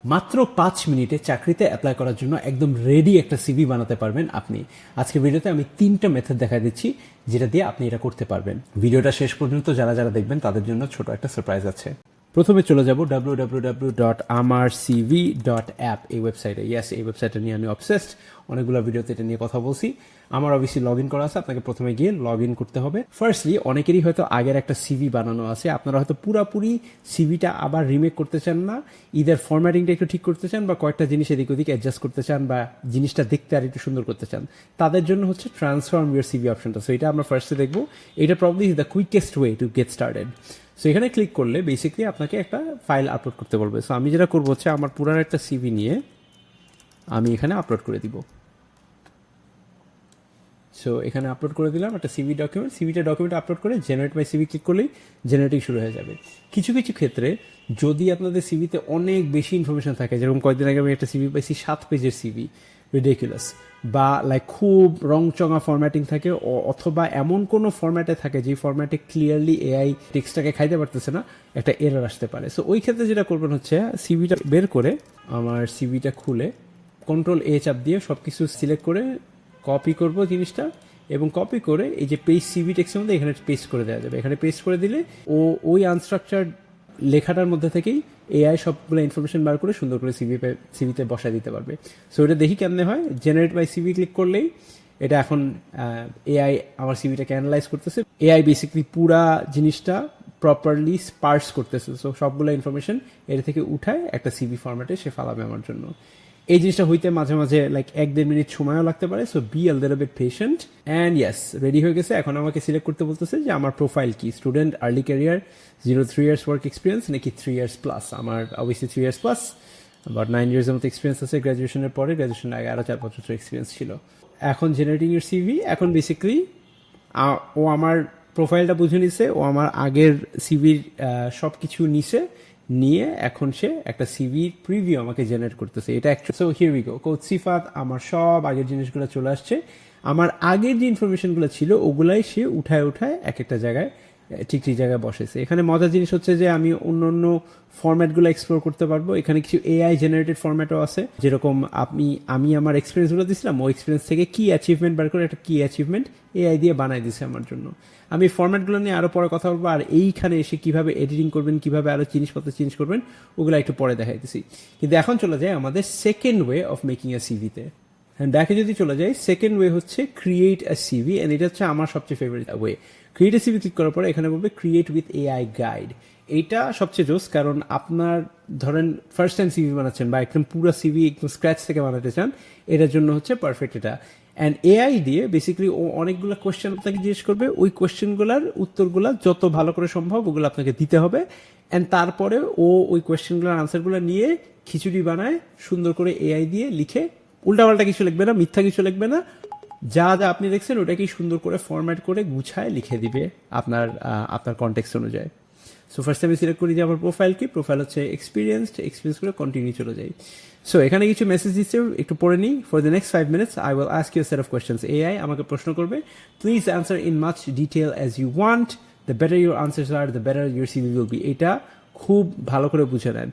মাত্র 5 মিনিটে চাকরিতে অ্যাপ্লাই করার জন্য একদম রেডি একটা সিভি বানাতে পারবেন আপনি। আজকের ভিডিওতে আমি 3টা মেথড দেখা দিচ্ছি যেটা দিয়ে আপনি এটা করতে পারবেন। ভিডিওটা শেষ পর্যন্ত যারা যারা দেখবেন তাদের জন্য ছোট একটা সারপ্রাইজ আছে। প্রথমে চলে যাব www.amarcv.app এই ওয়েবসাইটে। ইয়েস, এই ওয়েবসাইটটা নিয়ে আমি অবসেসড, অনেকগুলো ভিডিওতে এটা নিয়ে কথা বলছি। আমার অবশ্যই লগ ইন করা আছে, আপনাকে প্রথমে গিয়ে লগ ইন করতে হবে। ফার্স্টলি অনেকেরই হয়তো আগের একটা সিভি বানানো আছে, আপনারা হয়তো পুরাপুরি সিভিটা আবার রিমেক করতে চান না, ইদার ফরম্যাটিংটা একটু ঠিক করতে চান বা কয়েকটা জিনিস এদিক ওদিক অ্যাডজাস্ট করতে চান বা জিনিসটা দেখতে আর একটু সুন্দর করতে চান, তাদের জন্য হচ্ছে ট্রান্সফর্ম ইউর সিভি অপশনটা। সো এটা আমরা ফার্স্টে দেখবো। এটা probably is the quickest way to get started. So এখানে ক্লিক করলে বেসিক্যালি আপনাকে একটা ফাইল আপলোড করতে বলবে। সো আমি যেটা করবো হচ্ছে আমার পুরান একটা সিভি নিয়ে আমি এখানে আপলোড করে দিব। সো এখানে আপলোড করে দিলাম একটা সিভি ডকুমেন্ট। সিভিটা ডকুমেন্ট আপলোড করে জেনারেট বাই সিভি ক্লিক করলেই জেনারেটিং শুরু হয়ে যাবে। কিছু কিছু ক্ষেত্রে যদি আপনাদের সিভিতে অনেক বেশি ইনফরমেশন থাকে, যেরকম কয়েকদিন আগে আমি একটা সিভি পাইছি 7 পেজের সিভি, রিডিকুলাস, বা লাইক খুব রংচঙা ফরম্যাটিং থাকে, অথবা এমন কোনো ফরম্যাটে থাকে যে ফরম্যাটে ক্লিয়ারলি এআই টেক্সটটাকে খাইতে পারতেছে না, একটা এরর আসতে পারে। সো ওই ক্ষেত্রে যেটা করবেন হচ্ছে সিভিটা বের করে আমার সিভিটা খুলে কন্ট্রোল চাপ দিয়ে সব কিছু সিলেক্ট করে কপি করব জিনিসটা, এবং কপি করে এই যে পেজ সিভি টেক্সটের মধ্যে এখানে পেস্ট করে দেওয়া যাবে। এখানে পেস্ট করে দিলে ওই আনস্ট্রাকচার লেখাটার মধ্যে থেকেই এআই সবগুলো ইনফরমেশন বার করে সুন্দর করে সিভিতে বসায় দিতে পারবে। সো এটা দেখি কেমনে হয়। জেনারেট বাই সিভি ক্লিক করলেই এটা এখন এআই আমার সিভিটাকে অ্যানালাইজ করতেছে। এআই বেসিক্যালি পুরা জিনিসটা প্রপারলি স্পার্স করতেছে। সো সবগুলো ইনফরমেশন এর থেকে উঠায় একটা সিভি ফরম্যাটে সে ফালাবে আমার জন্য। এই জিনিসটা হইতে মাঝে মাঝে লাইক 1-1.5 মিনিট সময়ও লাগতে পারে। So be a little bit patient. And yes, ready হয়ে গেছে। এখন আমাকে সিলেক্ট করতে বলতেছে যে আমার প্রোফাইল কি, student, early career, 0-3 years work experience নাকি 3 ইয়ার্স প্লাস। আমার অবশ্যই 3 ইয়ার্স প্লাস, আবার 9 ইয়ার্সের মতো এক্সপিরিয়েন্স আছে গ্র্যাজুয়েশনের পরে। গ্র্যাজুয়েশনের আগে আরও 4-5 বছর এক্সপিরিয়েন্স ছিল। এখন জেনারেটিং এর সিভি। এখন বেসিক্যালি ও আমার প্রোফাইলটা বুঝে নিছে, ও আমার আগের সিভির সব কিছু নিছে, নিয়ে এখন সে একটা সিভি প্রিভিউ আমাকে জেনারেট করতেছে। এটা actually, so here we go, coach Sifat, আমার সব আগের জিনিসগুলো চলে আসছে। আমার আগের যে ইনফরমেশনগুলো ছিল ওগুলাই সে উঠায় এক একটা জায়গায় ঠিক জায়গায় বসেছে। এখানে মজার জিনিস হচ্ছে যে আমি অন্য অন্য ফরম্যাটগুলো এক্সপ্লোর করতে পারবো। এখানে কিছু এআই জেনারেটেড ফরম্যাটও আছে, যেরকম আমি আমার এক্সপিরিয়েন্সগুলো দিয়েছিলাম, ওই এক্সপিরিয়েন্স থেকে কি অ্যাচিভমেন্ট বার করে একটা কি অ্যাচিভমেন্ট এআই দিয়ে বানাই দিছে আমার জন্য। আমি ফরম্যাটগুলো নিয়ে আরও পরে কথা বলবো, আর এইখানে এসে কিভাবে এডিটিং করবেন, কিভাবে আরও জিনিসপত্র চেঞ্জ করবেন, ওগুলো একটু পরে দেখাইতেছি। কিন্তু এখন চলে যায় আমাদের সেকেন্ড ওয়ে অফ মেকিং এ সিভিতে। হ্যাঁ, ব্যাকে যদি চলে যাই, সেকেন্ড ওয়ে হচ্ছে ক্রিয়েট আ সিভি, এন্ড এটা হচ্ছে আমার সবচেয়ে favourite way. Create a CV click করার পরে এখানে বলবে ক্রিয়েট উইথ এআই গাইড। এইটা সবচেয়ে জোস, কারণ আপনার ধরেন ফার্স্ট টাইম সিভি বানাচ্ছেন বা একদম পুরো সিভি একদম স্ক্র্যাচ থেকে বানাতে চান, এটার জন্য হচ্ছে পারফেক্ট এটা। অ্যান্ড এআই দিয়ে বেসিক্যালি ও অনেকগুলো কোয়েশ্চেন আপনাকে জিজ্ঞেস করবে, ওই কোয়েশ্চেনগুলোর উত্তরগুলো যত ভালো করে সম্ভব ওগুলো আপনাকে দিতে হবে। অ্যান্ড তারপরে ওই কোয়েশ্চেনগুলোর আনসারগুলো নিয়ে খিচুড়ি বানায় সুন্দর করে এআই দিয়ে লিখে, উল্টাপাল্টা কিছু লিখবে না, মিথ্যা কিছু লিখবে না, যা যা আপনি দেখছেন ওটাকেই সুন্দর করে ফরম্যাট করে গুছায় লিখে দিবে আপনার কনটেক্সট অনুযায়ী। সো ফার্স্ট আমি সিলেক্ট করি যে আমার প্রোফাইল কি, প্রোফাইল হচ্ছে এক্সপিরিয়েন্স করে কন্টিনিউ চলে যাই। সো এখানে কিছু মেসেজ দিচ্ছে, একটু পড়ে নিই। For the next 5 minutes I will ask you set of questions. AI আমাকে প্রশ্ন করবে, please answer in much detail as you want, the better your answers are the better your CV will be. এটা খুব ভালো করে বুঝে নেন।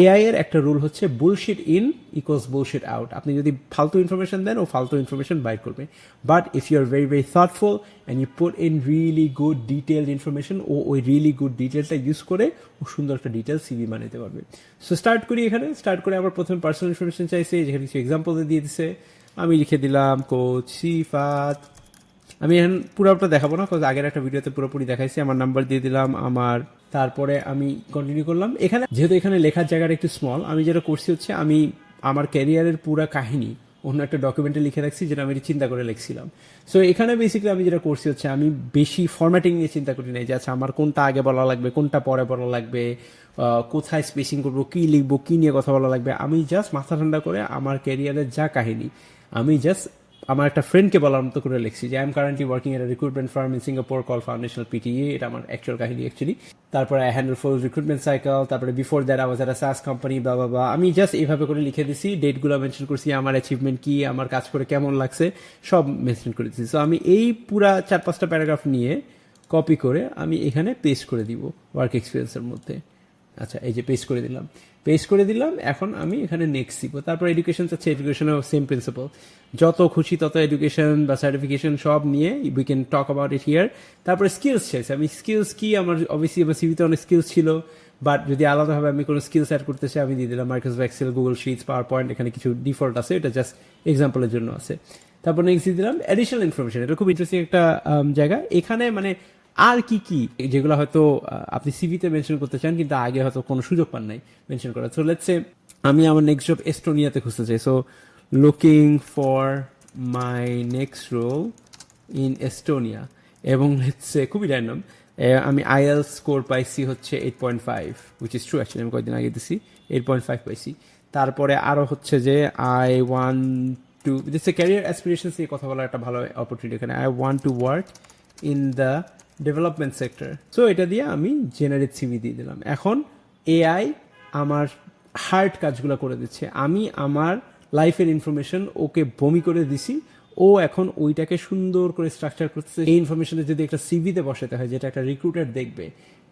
AI এর একটা রুল হচ্ছে bullshit in equals bullshit out. আপনি যদি ফালতু ইনফরমেশন দেন ও ফালতু ইনফরমেশন বাইর করবে। But if you are very very thoughtful and you put in really good detailed information, ওই রিয়েলি গুড ডিটেলটা ইউজ করে ও সুন্দর একটা ডিটেল সিভি বানাতে পারবে। সো স্টার্ট করি। এখানে স্টার্ট করে আমার প্রথমে পার্সোনাল ইনফরমেশন চাইছে, যেখানে কিছু এক্সাম্পল দিয়ে দিচ্ছে। আমি লিখে দিলাম কোচ সিফাত। আমি এখন পুরোটা দেখাবো না, আগের একটা ভিডিওতে পুরোপুরি দেখাইছি। আমার নাম্বার দিয়ে দিলাম আমার, তারপরে আমি কন্টিনিউ করলাম। এখানে যেহেতু এখানে লেখার জায়গাটা একটু স্মল, আমি যেটা করছি হচ্ছে আমি আমার ক্যারিয়ারের পুরো কাহিনী অন্য একটা ডকুমেন্টে লিখে রাখছি, যেটা আমি চিন্তা করে লিখছিলাম। সো এখানে বেসিক্যালি আমি যেটা করছি হচ্ছে আমি বেশি ফরম্যাটিং নিয়ে চিন্তা করি নাই, যে আচ্ছা আমার কোনটা আগে বলা লাগবে, কোনটা পরে বলা লাগবে, কোথায় স্পেসিং করবো, কি লিখবো, কি নিয়ে কথা বলা লাগবে। আমি জাস্ট মাথা ঠান্ডা করে আমার ক্যারিয়ারের যা কাহিনী আমি জাস্ট আমার একটা ফ্রেন্ডকে বলার মতো করে লিখছি যে I am currently working at recruitment firm in Singapore called foundational PTA. এটা আমার অ্যাকচুয়াল কাহিনী অ্যাকচুয়ালি। তারপরে I handle full recruitment cycle, তারপরে before that I was at a SaaS company, বা আমি জাস্ট এইভাবে করে লিখে দিছি। ডেটগুলো মেনশন করছি, আমার অ্যাচিভমেন্ট কি, আমার কাজ করে কেমন লাগছে, সব মেনশন করে দিচ্ছি। সো আমি এই পুরা 4-5টা প্যারাগ্রাফ নিয়ে কপি করে আমি এখানে পেস্ট করে দিব ওয়ার্ক এক্সপিরিয়েন্সের মধ্যে। আচ্ছা এই যে পেস্ট করে দিলাম এখন আমি এখানে নেক্সট দিব। তারপর এডুকেশন চাচ্ছে, এডুকেশনের সেম প্রিন্সিপাল, যত খুশি তত এডুকেশন বা সার্টিফিকেশন সব নিয়ে we can talk about it here. তারপরে স্কিলস চাইছে, আমি স্কিলস কি, আমার অবভিয়াসলি আমার সিভিতে অনেক স্কিলস ছিল, বাট যদি আলাদাভাবে আমি কোনো স্কিলস অ্যাড করতে চাই আমি দিয়ে দিলাম Microsoft Excel, Google Sheets, PowerPoint, এখানে কিছু ডিফল্ট আছে, এটা জাস্ট এক্সাম্পলের জন্য আছে। তারপর নেক্সট দিয়ে দিলাম অ্যাডিশনাল ইনফরমেশন, এটা খুব ইন্টারেস্টিং একটা জায়গা। এখানে মানে আর কি কি যেগুলো হয়তো আপনি সিভিতে মেনশন করতে চান কিন্তু আগে হয়তো কোনো সুযোগ পান নাই মেনশন করার। সো লেটস সে আমি আমার নেক্সট জব এস্টোনিয়াতে খুঁজতে চাই, so looking for my next role in Estonia, এবং লেটস সে খুবই র্যান্ডম আমি আইএলস স্কোর পাইছি হচ্ছে 8.5, উইচ ইজ ট্রু অ্যাকচুয়ালি, আমি কয়েকদিন আগে দিছি 8.5 পাইছি। তারপরে আরও হচ্ছে যে I want to, this career aspirations নিয়ে কথা বলার একটা ভালো অপরচুনিটি এখানে, I want to work in the development sector. So এটা দিয়ে আমি জেনারেট সিভি দিয়ে দিলাম। এখন এআই আমার হার্ড কাজগুলো করে দিচ্ছে, আমি আমার লাইফের ইনফরমেশন ওকে বমি করে দিছি, ও এখন ওইটাকে সুন্দর করে স্ট্রাকচার করতেছে। এই ইনফরমেশনে যদি একটা সিভিতে বসাতে হয় যেটা একটা রিক্রুটার দেখবে,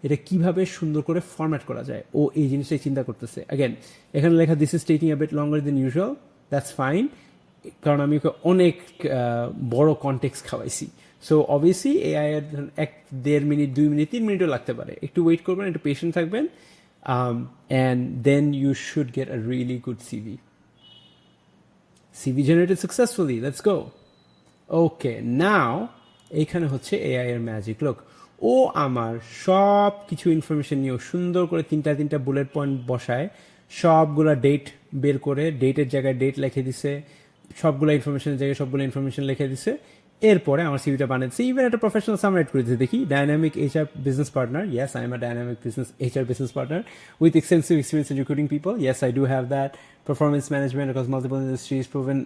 এটা কিভাবে সুন্দর করে ফরম্যাট করা যায়, ও এই জিনিসটাই চিন্তা করতেছে। অ্যাগেন এখানে লেখা this is taking a bit longer than usual, that's fine, কারণ আমি ওকে অনেক বড় কনটেক্সট খাওয়াইছি। সো অবভিয়াসলি এআই এর 1-1.5 মিনিট 2 মিনিট 3 মিনিটও লাগতে পারে, একটু ওয়েট করবেন, একটু পেশেন্ট থাকবেন, and then you should get a really good CV. CV generated successfully, let's go. Okay, now এইখানে হচ্ছে এআই এর ম্যাজিক। লোক, ও আমার সব কিছু ইনফরমেশন নিয়েও সুন্দর করে তিনটা বুলেট পয়েন্ট বসায় সবগুলা ডেট বের করে ডেটের জায়গায় ডেট লিখে দিছে, সবগুলো ইনফরমেশনের জায়গায় সবগুলো ইনফরমেশন লিখে দিছে। এরপরে আমার সিভিটা বানাচ্ছে, ইভেন একটা প্রফেশনাল সামরাইট করে দিচ্ছে, দেখি dynamic HR business partner, yes I am a dynamic HR business partner with extensive experience in recruiting people, yes I do have that, performance management across multiple industries, proven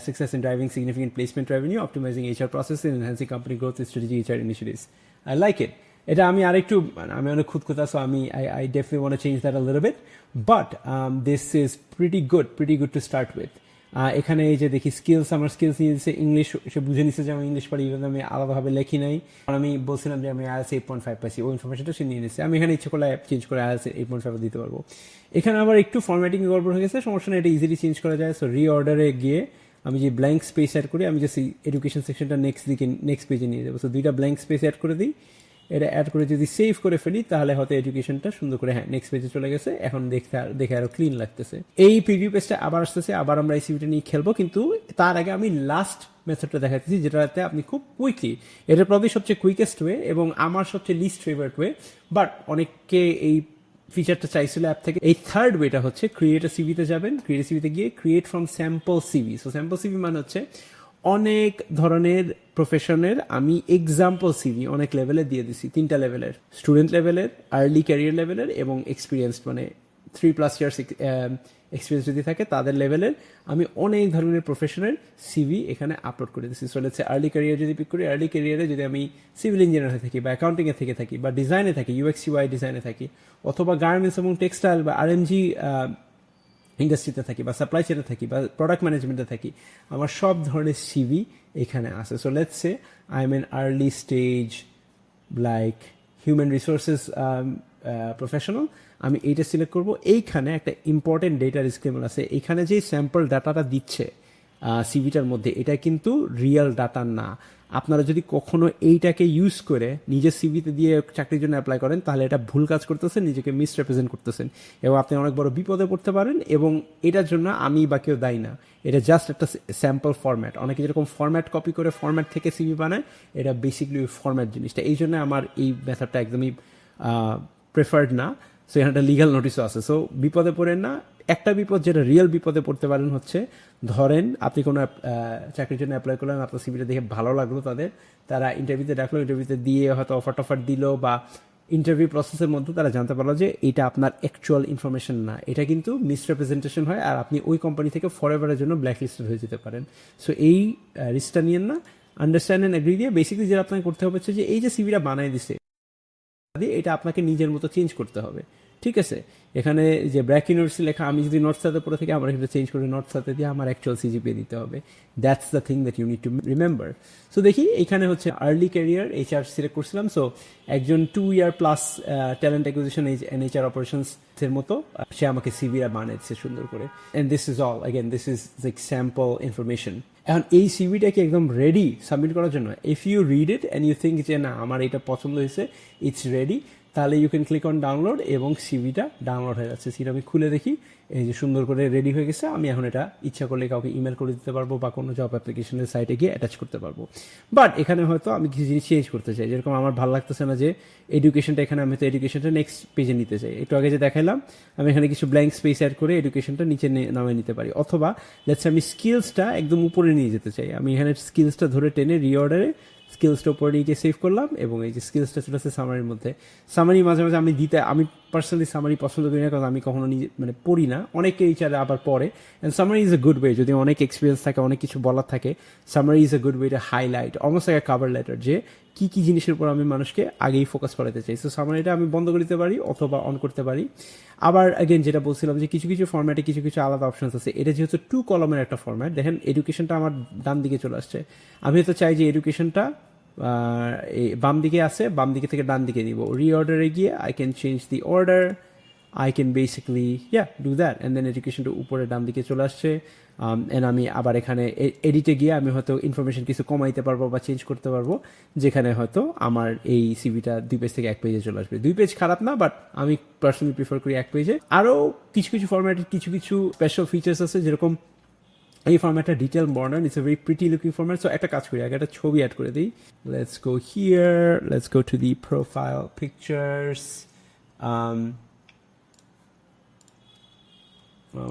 success in driving significant placement revenue, optimizing HR processes, and enhancing company growth with strategic HR initiatives. I like it. এটা আমি আরেকটু, আমি অনেক খুঁতখুঁতা, so আমি I definitely want to change that a little bit, but this is pretty good to start with. এখানে এই যে দেখি স্কিলস, আমার স্কিলস নিয়ে দিচ্ছে ইংলিশ, সে বুঝে নিচ্ছে যে আমি ইংলিশ পারি, ইভেন আমি আলাদাভাবে লেখি নাই, কারণ আমি বলছিলাম যে আমি আইএলটিএস 8.5 পাইছি, ওই ইনফরমেশনটা সে নিয়ে নিচ্ছে। আমি এখানে ইচ্ছে করলে চেঞ্জ করে আইএলটিএস 8.5 দিতে পারবো। এখানে আবার একটু ফরম্যাটিং গড়বড় হয়ে গেছে, সমস্যা নেই, এটা ইজিলি চেঞ্জ করা যায়। সো রিঅর্ডারে গিয়ে আমি যে ব্ল্যাঙ্ক স্পেস অ্যাড করি, আমি জাস্ট এডুকেশন সেকশনটা নেক্সট পেজে নিয়ে যাবো। সো 2টা ব্ল্যাঙ্ক স্পেস অ্যাড করে দিই, এটা অ্যাড করে যদি সেভ করে ফেলি তাহলে হয়তো এডুকেশনটা সুন্দর করে হ্যাঁ নেক্সট পেজে চলে গেছে, এখন দেখে আরো ক্লিন লাগতেছে। এই প্রিভিউ পেজটা আবার আসতেছে, আবার আমরা এই সিভিটা নিয়ে খেলবো, কিন্তু তার আগে আমি লাস্ট মেথডটা দেখাচ্ছি যেটাতে আপনি খুব কুইকলি, এটা প্রবলি সবচেয়ে কুইকেস্ট ওয়ে এবং আমার সবচেয়ে লিস্ট ফেভারিট ওয়ে, বাট অনেককে এই ফিচারটা চাইছিল অ্যাপ থেকে। এই থার্ড ওয়েটা হচ্ছে ক্রিয়েট আ সিভিতে যাবেন, ক্রিয়েট সিভিতে গিয়ে create from sample CV. So sample CV মানে হচ্ছে অনেক ধরনের প্রফেশনের আমি এক্সাম্পল সিভি অনেক লেভেলে দিয়ে দিছি, 3টা লেভেলের, স্টুডেন্ট লেভেলের, আর্লি ক্যারিয়ার লেভেলের এবং এক্সপিরিয়েন্স, মানে 3+ ইয়ার্স এক্সপিরিয়েন্স যদি থাকে তাদের লেভেলের আমি অনেক ধরনের প্রফেশনের সিভি এখানে আপলোড করে দিচ্ছি। So let's say early career যদি পিক করি, আর্লি ক্যারিয়ারে যদি আমি সিভিল ইঞ্জিনিয়ার হয়ে থাকি বা অ্যাকাউন্টিংয়ে থেকে থাকি বা ডিজাইনে থাকি, ইউএক্স ইউআই ডিজাইনে থাকি, অথবা গার্মেন্টস এবং টেক্সটাইল বা আরএমজি ইন্ডাস্ট্রিতে থাকি বা সাপ্লাই চেনে থাকি বা প্রোডাক্ট ম্যানেজমেন্টে থাকি, আমার সব ধরনের সিভি এখানে আছে। So let's say I am N early stage like human resources professional, আমি এইটা সিলেক্ট করব। এইখানে একটা ইম্পর্টেন্ট ডেটা ডিসক্লেমার আছে, এইখানে যে স্যাম্পল ডাটাটা দিচ্ছে সিভিটার মধ্যে, এটা কিন্তু রিয়েল ডাটা না। আপনারা যদি কখনো এইটাকে ইউজ করে নিজের সিভিতে দিয়ে চাকরির জন্য অ্যাপ্লাই করেন তাহলে এটা ভুল কাজ করতেছেন, নিজেকে মিসরিপ্রেজেন্ট করতেছেন এবং আপনি অনেক বড় বিপদে পড়তে পারেন, এবং এটার জন্য আমি বা কেউ দায়ী না, এটা জাস্ট একটা স্যাম্পল ফরম্যাট। অনেকে যেরকম ফরম্যাট কপি করে ফরম্যাট থেকে সিভি বানায়, এটা বেসিকলি ওই ফরম্যাট জিনিসটা, এই জন্য আমার এই মেথডটা একদমই প্রেফার্ড না। সো এখানে একটা লিগাল নোটিশও আছে। সো বিপদে পড়েন না। একটা বিপদ, যেটা রিয়েল বিপদে পড়তে পারেন হচ্ছে, ধরেন আপনি কোনো চাকরির জন্য অ্যাপ্লাই করলেন, আপনার সিভিটা দেখে ভালো লাগলো তারা ইন্টারভিউতে ডাকলো, ইন্টারভিউতে দিয়ে হয়তো অফার দিল, বা ইন্টারভিউ প্রসেসের মধ্যে তারা জানতে পারলো যে এটা আপনার অ্যাকচুয়াল ইনফরমেশন না, এটা কিন্তু মিসরিপ্রেজেন্টেশন হয়, আর আপনি ওই কোম্পানি থেকে ফরএভারের জন্য ব্ল্যাক লিস্টেড হয়ে যেতে পারেন। সো এই রিস্কটা নিয়েন না, আন্ডারস্ট্যান্ড অ্যান্ড এগ্রি দিয়ে বেসিক্যালি যেটা আপনাকে করতে হবে হচ্ছে যে এই যে সিভিটা বানাই দিছে, এটা আপনাকে নিজের মতো চেঞ্জ করতে হবে। ঠিক আছে, এখানে যে ব্র্যাক ইউনিভার্সিটি লেখা, আমি যদি নর্থ সাউথে পড়ে থাকি আমার এটা চেঞ্জ করে নর্থ সাউথে দিয়ে আমার অ্যাকচুয়াল সিজিপিএ দিতে হবে। That's the thing that you need to remember. So দেখি এখানে হচ্ছে আর্লি ক্যারিয়ার এইচআর সিলেক্ট করছিলাম। সো একজন 2 year plus talent acquisition and HR operations এর মতো সে আমাকে সিভিটা বানাচ্ছে সুন্দর করে। And this is all, again this is like sample information. এখন এই সিভিটাকে একদম রেডি সাবমিট করার জন্য, if you read it and you think যে না আমার এটা পছন্দ হয়েছে, ইটস রেডি, তাহলে you can click on download এবং সিভিটা ডাউনলোড হয়ে যাচ্ছে। সিভিটা আমি খুলে দেখি, এই যে সুন্দর করে রেডি হয়ে গেছে। আমি এখন এটা ইচ্ছা করলে কাউকে ইমেল করে দিতে পারবো বা কোনো জব অ্যাপ্লিকেশনের সাইটে গিয়ে অ্যাটাচ করতে পারবো। বাট এখানে হয়তো আমি কিছু জিনিস চেঞ্জ করতে চাই, যেরকম আমার ভালো লাগতেছে না যে এডুকেশনটা, এখানে আমি তো এডুকেশনটা নেক্সট পেজে নিতে চাই। একটু আগে যে দেখাইলাম আমি এখানে কিছু ব্ল্যাঙ্ক স্পেস অ্যাড করে এডুকেশনটা নিচে নামে নিতে পারি, অথবা লেটস আমি স্কিলসটা একদম উপরে নিয়ে যেতে চাই। আমি এখানে স্কিলসটা ধরে টেনে রিঅর্ডারে স্কিলসটা উপরে গিয়ে সেভ করলাম এবং এই যে স্কিলসটা চলে আসছে সামারির মধ্যে। সামারি মাঝে মাঝে আমি পার্সোনালি সামারি পছন্দ করি না, কারণ আমি কখনো নিজে মানে পড়ি না, অনেকে এইচারে আবার পড়ে। And summary is a good way, যদি অনেক এক্সপিরিয়েন্স থাকে, অনেক কিছু বলার থাকে, summary is a good way to highlight, almost like cover letter, যে কি কি জিনিসের উপর আমি মানুষকে আগেই ফোকাস করাতে চাই। সো সামারিটা আমি বন্ধ করে দিতে পারি অথবা অন করতে পারি। আবার অ্যাগেন যেটা বলছিলাম যে কিছু কিছু ফরম্যাটে কিছু কিছু আলাদা অপশনস আছে। এটা যেহেতু 2 কলামের একটা ফরম্যাট, দেখেন এডুকেশনটা আমার ডান দিকে চলে আসছে। আমি হয়তো চাই যে এডুকেশনটা বাম দিকে আছে, বাম দিকে থেকে ডান দিকে নিব। রিঅর্ডারে গিয়ে I can change the order, I can basically do that, and then এডুকেশনটা উপরে ডান দিকে চলে আসছে। অ্যান্ড আমি আবার এখানে এডিটে গিয়ে আমি হয়তো ইনফরমেশন কিছু কমাইতে পারবো বা চেঞ্জ করতে পারবো, যেখানে হয়তো আমার এই সিভিটা 2 পেজ থেকে 1 পেজে চলে আসবে। 2 পেজ খারাপ না, বাট আমি পার্সোনালি প্রিফার করি 1 পেজে। আরও কিছু কিছু ফরম্যাটের কিছু কিছু স্পেশাল ফিচার্স আছে, যেরকম এই ফরম্যাটটা detail modern, it's a very pretty looking format. So একটা কাজ করি, আগে একটা ছবি অ্যাড করে দিই। Let's go here, let's go to the profile pictures.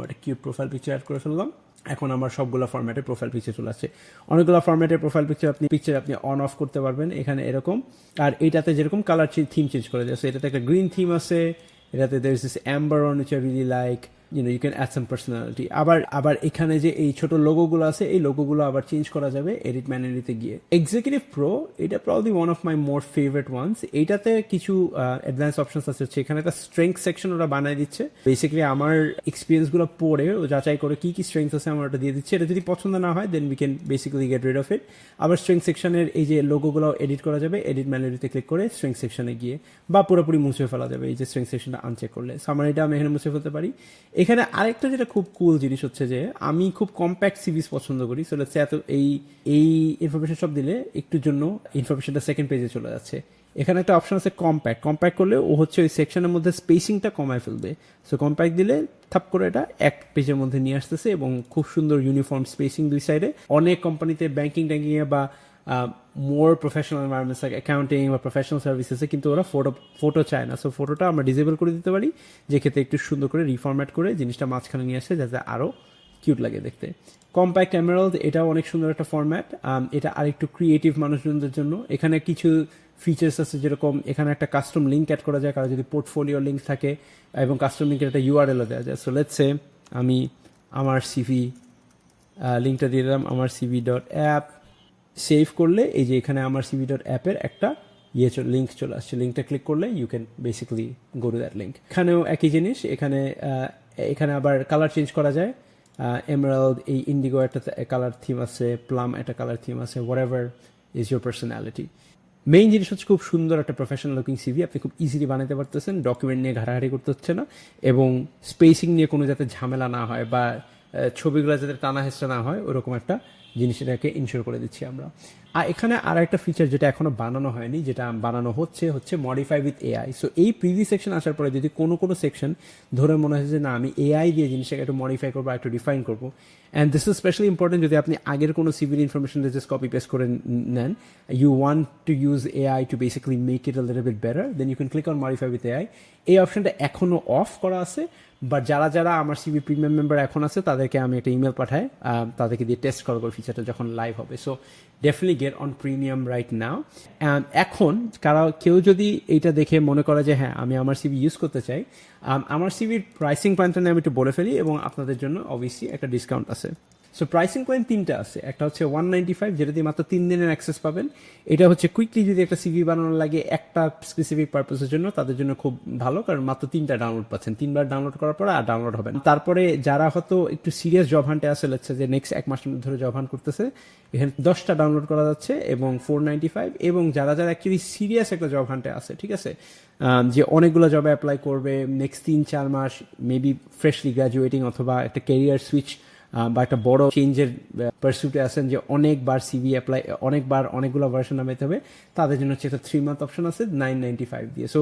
একটা কিউট প্রোফাইল পিকচার অ্যাড করে ফেললাম। এখন আমার সবগুলো ফরম্যাটে প্রোফাইল পিকচার চলে আসছে। অনেকগুলো ফরম্যাটের প্রোফাইল পিকচার আপনি অন অফ করতে পারবেন এখানে এরকম। আর এটাতে যেরকম কালার থিম চেঞ্জ করে যাচ্ছে, এটাতে একটা গ্রিন থিম আছে, এটাতে there is this amber on which I really like, you can add some personality. আবার এখানে যে এই ছোট লোগোগুলো আছে, এই লোগোগুলো আবার চেঞ্জ করা যাবে এডিট ম্যানুয়ালিতে গিয়ে। এক্সিকিউটিভ প্রো, এটা probably one of my more favourite ones. এইটাতে কিছু অ্যাডভান্স অপশনস আছে, এখানে একটা স্ট্রেংথ সেকশন ওরা বানিয়ে দিচ্ছে। বেসিক্যালি আমার এক্সপিরিয়েন্সগুলো পড়ে ও যাচাই করে কি কি স্ট্রেংথ আছে আমার ওটা দিয়ে দিচ্ছে। এটা যদি পছন্দ না হয় then we can basically get rid of it. আবার স্ট্রেংথ সেকশনের এই যে লোগোগুলো এডিট করা যাবে এডিট ম্যানুয়ালিতে ক্লিক করে স্ট্রেংথ সেকশনে গিয়ে, বা পুরোপুরি মুছে ফেলা যাবে এই যে স্ট্রেংথ সেকশনটা আনচেক করলে। সামারিটা আমি এখানে মুছে ফেলতে পারি। এখানে আরেকটা যেটা খুব কুল জিনিস হচ্ছে যে আমি খুব কম্প্যাক্ট সিভিস পছন্দ করি। সো লেটস সে এত এই ইনফরমেশন সব দিলে একটুর জন্য ইনফরমেশনটা সেকেন্ড পেজে চলে যাচ্ছে। এখানে একটা অপশন আছে কম্প্যাক্ট করলে ও হচ্ছে ওই সেকশনের মধ্যে স্পেসিংটা কমায় ফেলবে। সো কম্প্যাক্ট দিলে থাপ করে এটা 1 পেজের মধ্যে নিয়ে আসতেছে এবং খুব সুন্দর ইউনিফর্ম স্পেসিং 2 সাইডে। অনেক কোম্পানিতে ব্যাংকিং ট্যাঙ্কিংয়ে বা মোর প্রফেশনাল এনভায়রনমেন্টস লাইক অ্যাকাউন্টিং বা প্রফেশনাল সার্ভিসেসে কিন্তু ওরা ফটো চায় না। সো ফটোটা আমরা ডিসেবল করে দিতে পারি, যে ক্ষেত্রে একটু সুন্দর করে রিফরম্যাট করে জিনিসটা মাঝখানে নিয়ে আসে যাতে আরও কিউট লাগে দেখতে। কম্প্যাক্ট এমারাল্ড, এটাও অনেক সুন্দর একটা ফরম্যাট। এটা আরেকটু ক্রিয়েটিভ মানুষজনদের জন্য। এখানে কিছু ফিচার্স আছে, যেরকম এখানে একটা কাস্টম লিঙ্ক অ্যাড করা যায়, কারো যদি পোর্টফোলিও লিঙ্ক থাকে, এবং কাস্টম লিঙ্কের একটা ইউআরএলও দেওয়া যায়। সো লেটস সে আমি আমার সিভি লিঙ্কটা দিয়ে দিলাম, আমার cv.app। সেভ করলে এই যে এখানে আমার cv.app-এর একটা লিঙ্ক চলে আসছে। লিঙ্কটা ক্লিক করলে you can basically go to that link. এখানেও একই জিনিস, এখানে আবার কালার চেঞ্জ করা যায়। এমারাল্ড, এই ইন্ডিগো একটা কালার থিম আছে, প্লাম একটা কালার থিম আছে, whatever is your personality. Main জিনিস হচ্ছে খুব সুন্দর একটা প্রফেশনাল লুকিং সিভি আপনি খুব ইজিলি বানাতে পারতেছেন, ডকুমেন্ট নিয়ে ঘাটাঘাটি করতে হচ্ছে না, এবং স্পেসিং নিয়ে কোনো যাতে ঝামেলা না হয় বা ছবিগুলো যাতে টানা হেঁচড়া না হয়, ওরকম একটা জিনিস এটাকে ইনশিওর করে দিচ্ছি আমরা। আর এখানে আর একটা ফিচার যেটা এখনো বানানো হয়নি, যেটা বানানো হচ্ছে মডিফাই উইথ এআই। সো এই প্রিভিউ সেকশন আসার পরে যদি কোনো সেকশন ধরে মনে হয় যে না আমি এআই দিয়ে জিনিসটাকে একটু মডিফাই করবো, একটু ডিফাইন করবো, and this is specially important যদি আপনি আগের কোনো সিভিল ইনফরমেশন জাস্ট কপি পেস্ট করে নেন, you want to use AI to basically make it a little bit better, then you can click on modify with AI. এই অপশনটা এখনো অফ করা আছে, বাট যারা আমার সিভি প্রিমিয়াম মেম্বার এখন আছে তাদেরকে আমি একটা ইমেল পাঠাই, তাদেরকে দিয়ে টেস্ট করবো ফিচারটা যখন লাইভ হবে। So definitely get on premium right now. And এখন কেউ যদি এইটা দেখে মনে করে যে হ্যাঁ আমি আমার সিভি ইউজ করতে চাই, আমার সিভির প্রাইসিং প্ল্যানটা নিয়ে আমি একটু বলে ফেলি এবং আপনাদের জন্য অবভিয়াসলি একটা ডিসকাউন্ট আছে। সো প্রাইসিং প্ল্যান 3টা আছে, একটা হচ্ছে 195 যেটা দিয়ে মাত্র 3 দিনের অ্যাক্সেস পাবেন। এটা হচ্ছে কুইকলি যদি একটা সিভি বানানো লাগে একটা স্পেসিফিক পারপাসের জন্য, তাদের জন্য খুব ভালো, কারণ মাত্র 3টা ডাউনলোড পাচ্ছেন, 3বার ডাউনলোড করার পরে আর ডাউনলোড হবে না। তারপরে যারা হয়তো একটু সিরিয়াস জব হান্টে আসে, হচ্ছে যে নেক্সট 1 মাস ধরে জব হান্ট করতেছে, এখানে 10টা ডাউনলোড করা যাচ্ছে এবং 495। এবং যারা যারা অ্যাকচুয়ালি সিরিয়াস একটা জব হান্টে আছে, ঠিক আছে, যে অনেকগুলো জবে অ্যাপ্লাই করবে নেক্সট 3-4 মাস, মেবি ফ্রেশলি গ্র্যাজুয়েটিং অথবা একটা ক্যারিয়ার সুইচ বা একটা বড় চেঞ্জের পারসুটে আছেন, যে অনেকবার সিভি অ্যাপ্লাই, অনেকবার অনেকগুলো ভার্সন নামাইতে হবে, তাদের জন্য হচ্ছে একটা 3 মান্থ অপশন আছে 995 দিয়ে। সো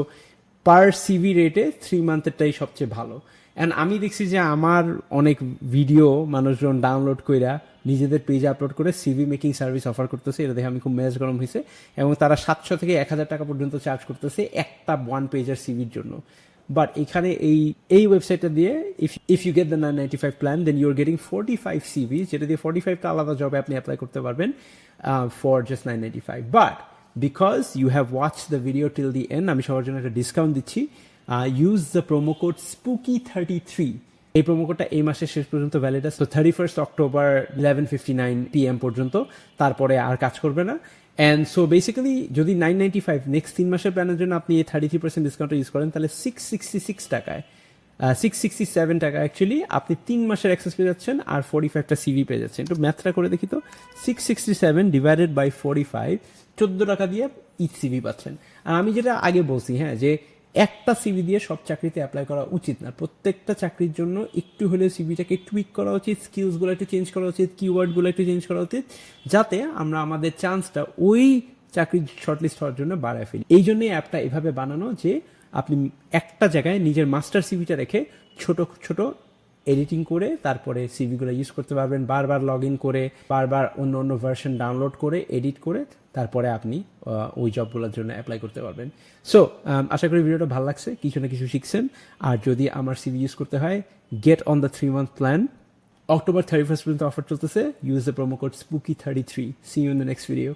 পার সিভি রেটে 3 মান্থেরটাই সবচেয়ে ভালো। অ্যান্ড আমি দেখছি যে আমার অনেক ভিডিও মানুষজন ডাউনলোড কইরা নিজেদের পেজে আপলোড করে সিভি মেকিং সার্ভিস অফার করতেছে, এটা দেখে আমি খুব মেজাজ গরম হয়েছে। এবং তারা 700 থেকে 1000 টাকা পর্যন্ত চার্জ করতেছে একটা 1 পেজের সিভির জন্য। বাট এখানে এই ওয়েবসাইটটা দিয়ে if you get the 995 plan, then you are getting 45 CV, যেটা দিয়ে 45টা আলাদা জবে আপনি অ্যাপ্লাই করতে পারবেন for just 995। But because you have watch the video till the end, আমি সবার জন্য একটা ডিসকাউন্ট দিচ্ছি। Use the promo code SPOOKY33। এই প্রোমো কোডটা এই মাসের শেষ পর্যন্ত ভ্যালিড আছে, 31 অক্টোবর 11:59 PM পর্যন্ত, তারপরে আর কাজ করবে না। অ্যান্ড সো বেসিক্যালি যদি 995 নেক্সট 3 মাসের প্ল্যানের জন্য আপনি এই 33% ডিসকাউন্টটা ইউজ করেন, তাহলে 666 টাকায় 667 টাকা অ্যাকচুয়ালি আপনি 3 মাসের অ্যাক্সেস পেয়ে যাচ্ছেন আর 45টা সিভি পেয়ে যাচ্ছেন। একটু ম্যাথটা করে দেখি তো, 667 ডিভাইডেড বাই 45, 14 টাকা দিয়ে ইচ সিভি পাচ্ছেন। আর আমি যেটা আগে বলছি, হ্যাঁ, যে একটা সিভি দিয়ে সব চাকরিতে অ্যাপ্লাই করা উচিত না, প্রত্যেকটা চাকরির জন্য একটু হলেও সিভিটাকে টুইক করা উচিত, স্কিলসগুলো একটু চেঞ্জ করা উচিত, কিওয়ার্ডগুলো একটু চেঞ্জ করা উচিত, যাতে আমরা আমাদের চান্সটা ওই চাকরির শর্টলিস্ট হওয়ার জন্য বাড়ায় ফেলি। এই জন্যই অ্যাপটা এভাবে বানানো, যে আপনি একটা জায়গায় নিজের মাস্টার সিভিটা রেখে ছোট ছোট এডিটিং করে তারপরে সিভিগুলো ইউজ করতে পারবেন, বারবার লগ ইন করে, বারবার অন্য অন্য ভার্সন ডাউনলোড করে, এডিট করে, তারপরে আপনি ওই জবগুলোর জন্য অ্যাপ্লাই করতে পারবেন। সো আশা করি ভিডিওটা ভালো লাগছে, কিছু না কিছু শিখছেন। আর যদি আমার সিভি ইউজ করতে হয়, get on the 3 month plan. October 31 পর্যন্ত অফার চলতেছে। Use the promo code SPOOKY33। See you in the next video.